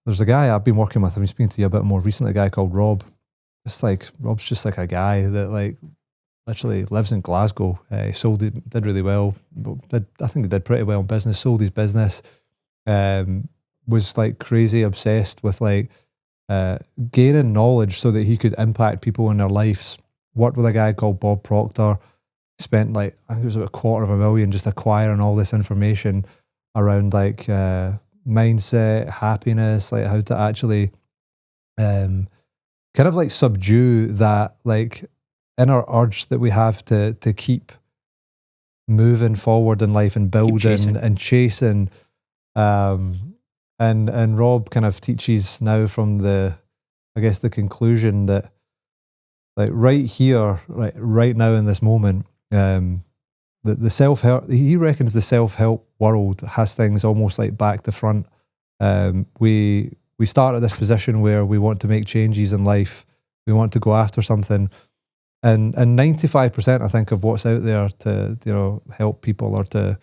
there's a guy I've been working with, I've been speaking to you about more recently, a guy called Rob. Rob's just like a guy that like literally lives in Glasgow. He did really well. I think he did pretty well in business, sold his business, was like crazy obsessed with like gaining knowledge so that he could impact people in their lives. Worked with a guy called Bob Proctor, spent like, I think it was about $250,000 just acquiring all this information around like mindset, happiness, like how to actually kind of like subdue that like inner urge that we have to keep moving forward in life and building and chasing. And Rob kind of teaches now from the conclusion that like right here, right now in this moment, the self-help, he reckons the self-help world has things almost like back to front. We start at this position where we want to make changes in life. We want to go after something. And 95%, I think, of what's out there to, help people or to,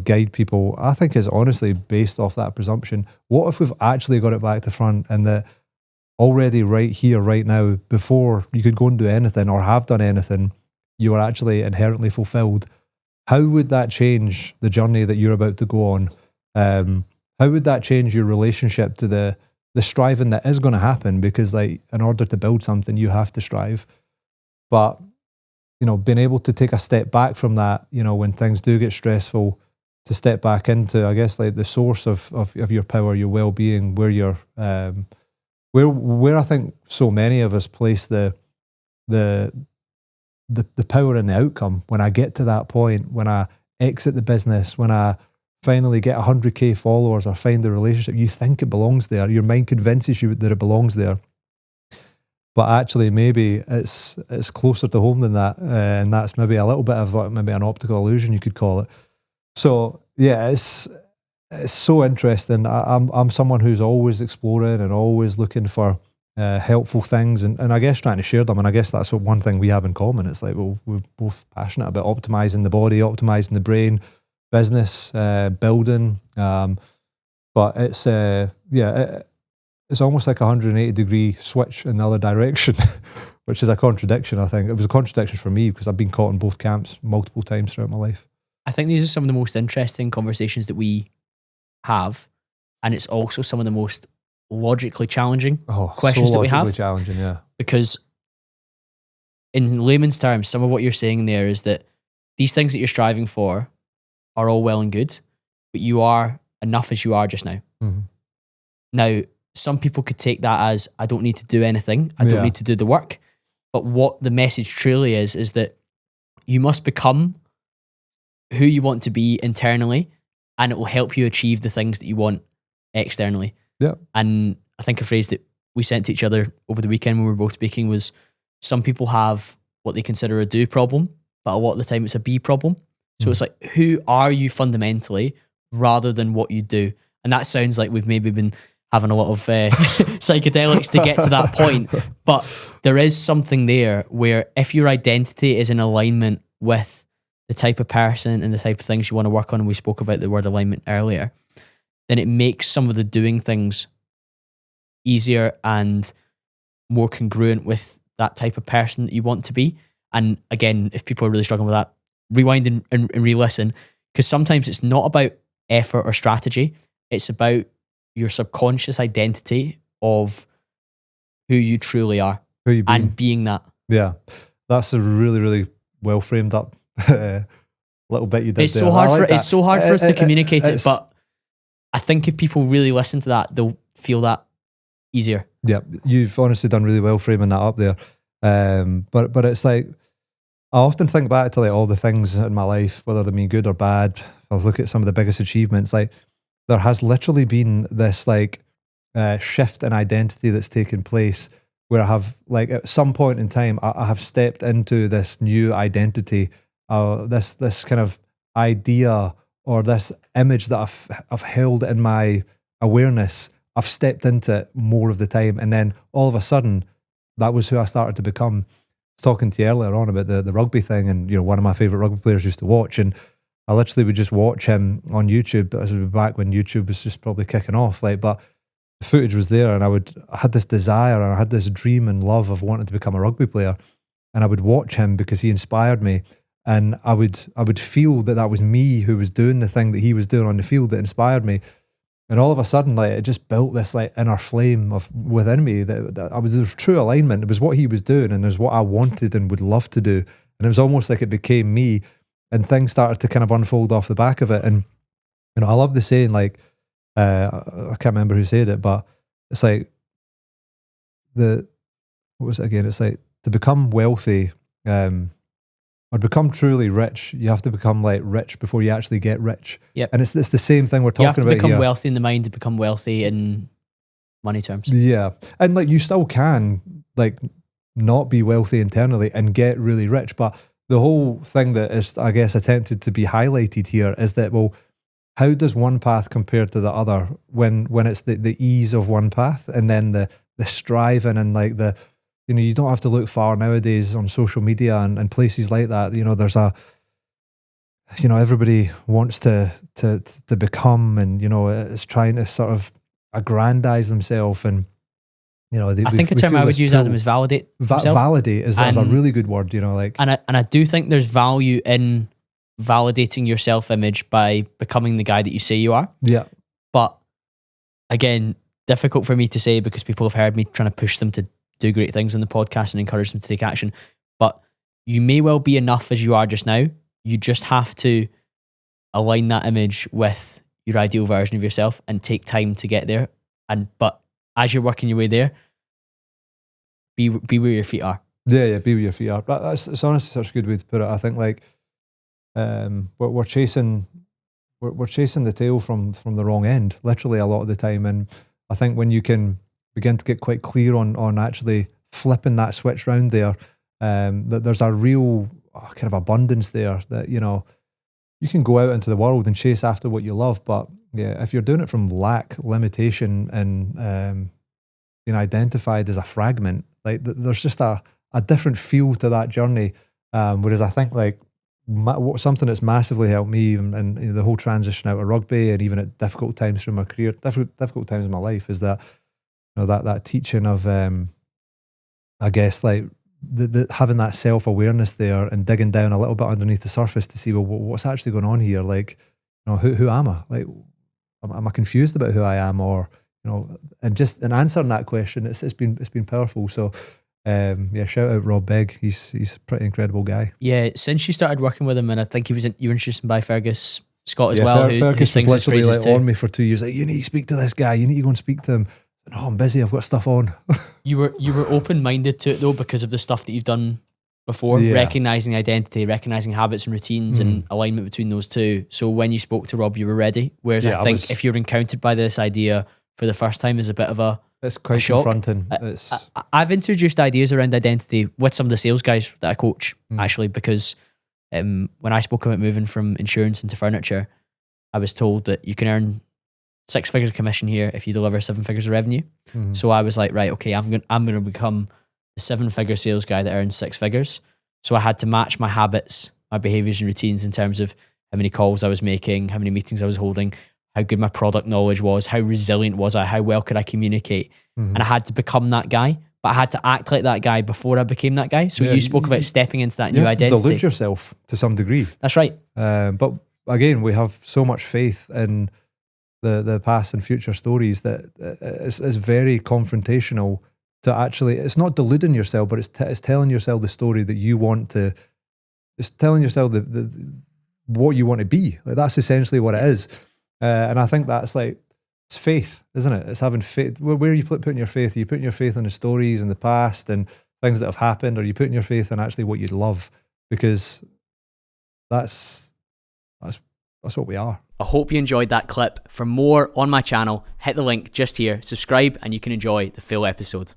guide people, I think is honestly based off that presumption. What if we've actually got it back to front and that already right here, right now, before you could go and do anything or have done anything, you are actually inherently fulfilled? How would that change the journey that you're about to go on? How would that change your relationship to the striving that is going to happen? Because like in order to build something, you have to strive. But, being able to take a step back from that, when things do get stressful, to step back into, I guess, like the source of your power, your well-being, where you're, where I think so many of us place the power in the outcome. When I get to that point, when I exit the business, when I finally get 100K followers or find the relationship, you think it belongs there. Your mind convinces you that it belongs there. But actually, maybe it's closer to home than that, and that's maybe a little bit of maybe an optical illusion, you could call it. So yeah, it's so interesting. I'm someone who's always exploring and always looking for helpful things, and I guess trying to share them. And I guess that's one thing we have in common. It's like, well, we're both passionate about optimizing the body, optimizing the brain, business, building. But it's it's almost like a 180-degree switch in the other direction, which is a contradiction, I think. It was a contradiction for me because I've been caught in both camps multiple times throughout my life. I think these are some of the most interesting conversations that we have, and it's also some of the most logically challenging questions that we have. Challenging, yeah. Because in layman's terms, some of what you're saying there is that these things that you're striving for are all well and good, but you are enough as you are just now. Mm-hmm. Now, some people could take that as, I don't need to do anything. I don't need to do the work. But what the message truly is that you must become who you want to be internally, and it will help you achieve the things that you want externally. Yeah. And I think a phrase that we sent to each other over the weekend when we were both speaking was, some people have what they consider a do problem, but a lot of the time it's a be problem. So it's like, who are you fundamentally rather than what you do? And that sounds like we've maybe been having a lot of psychedelics to get to that point. But there is something there where if your identity is in alignment with the type of person and the type of things you want to work on, and we spoke about the word alignment earlier, then it makes some of the doing things easier and more congruent with that type of person that you want to be. And again, if people are really struggling with that, rewind and re-listen, because sometimes it's not about effort or strategy. It's about your subconscious identity of who you truly are, and being that. Yeah, that's a really, really well framed up little bit you did. It's so hard it's so hard for us to communicate it, but I think if people really listen to that, they'll feel that easier. Yeah, you've honestly done really well framing that up there. But it's like, I often think back to like all the things in my life, whether they mean good or bad. If I look at some of the biggest achievements, like there has literally been this like shift in identity that's taken place where I have like at some point in time, I have stepped into this new identity, this kind of idea or this image that I've held in my awareness. I've stepped into it more of the time, and then all of a sudden, that was who I started to become. I was talking to you earlier on about the rugby thing, and one of my favourite rugby players used to watch, and I literally would just watch him on YouTube. But this was back when YouTube was just probably kicking off, but the footage was there, and I had this desire and I had this dream and love of wanting to become a rugby player, and I would watch him because he inspired me, and I would feel that was me who was doing the thing that he was doing on the field that inspired me. And all of a sudden, like, it just built this like inner flame within me that there was true alignment. It was what he was doing, and it was what I wanted and would love to do. And it was almost like it became me, and things started to kind of unfold off the back of it. And I love the saying, like, I can't remember who said it, but it's like what was it again? It's like, to become wealthy, or become truly rich, you have to become like rich before you actually get rich. Yep. And it's the same thing we're talking about here. You have to become wealthy in the mind to become wealthy in money terms. Yeah. And like, you still can like not be wealthy internally and get really rich. But the whole thing that is, I guess, attempted to be highlighted here is that, well, how does one path compare to the other when it's the ease of one path, and then the striving and like the, you know, you don't have to look far nowadays on social media and places like that. You know, there's everybody wants to become, and, you know, it's trying to sort of aggrandize themselves, and, you know, I think a term I would use, Adam, is validate. Validate is a really good word, you know, like. And I do think there's value in validating your self-image by becoming the guy that you say you are. Yeah. But again, difficult for me to say because people have heard me trying to push them to do great things on the podcast and encourage them to take action. But you may well be enough as you are just now. You just have to align that image with your ideal version of yourself and take time to get there. But as you're working your way there, be where your feet are. Yeah, be where your feet are. It's honestly such a good way to put it. I think like we're chasing the tail from the wrong end, literally, a lot of the time. And I think when you can begin to get quite clear on actually flipping that switch round there, that there's a real kind of abundance there, that, you know, you can go out into the world and chase after what you love. But yeah, if you're doing it from lack, limitation, and being identified as a fragment, like there's just a different feel to that journey. Whereas I think like something that's massively helped me, and you know, the whole transition out of rugby, and even at difficult times through my career, difficult times in my life, is that, you know, that teaching of, I guess, like the having that self-awareness there and digging down a little bit underneath the surface to see, well, what's actually going on here? Like, you know, who am I? Like, am I confused about who I am? Or, you know, and answering that question, it's been powerful. So, yeah, shout out Rob Begg. He's a pretty incredible guy. Yeah, since you started working with him, and I think you were introduced him by Fergus Scott as well. Fergus was literally like on me for 2 years. Like, you need to speak to this guy. You need to go and speak to him. No, I'm busy. I've got stuff on. You were open-minded to it though, because of the stuff that you've done before, recognizing identity, recognizing habits and routines, and alignment between those two. So when you spoke to Rob, you were ready. Whereas I think if you're encountered by this idea for the first time, is a bit of it's quite confronting. I've introduced ideas around identity with some of the sales guys that I coach, actually, because when I spoke about moving from insurance into furniture, I was told that you can earn 6 figures of commission here if you deliver 7 figures of revenue. So I was like, right, okay, I'm going to become the 7-figure sales guy that earns 6 figures. So I had to match my habits, my behaviors and routines in terms of how many calls I was making, how many meetings I was holding, how good my product knowledge was, how resilient was I, how well could I communicate. And I had to become that guy, but I had to act like that guy before I became that guy. So you spoke about stepping into that new identity. You have to delude yourself to some degree. That's right. But again, we have so much faith in the past and future stories that it's very confrontational to actually, it's not deluding yourself, but it's telling yourself the story that you want to, it's telling yourself what you want to be. Like, that's essentially what it is. And I think that's like, it's faith, isn't it? It's having faith. Where are you putting your faith? Are you putting your faith in the stories in the past and things that have happened? Or are you putting your faith in actually what you'd love? Because that's what we are. I hope you enjoyed that clip. For more on my channel, hit the link just here, subscribe, and you can enjoy the full episode.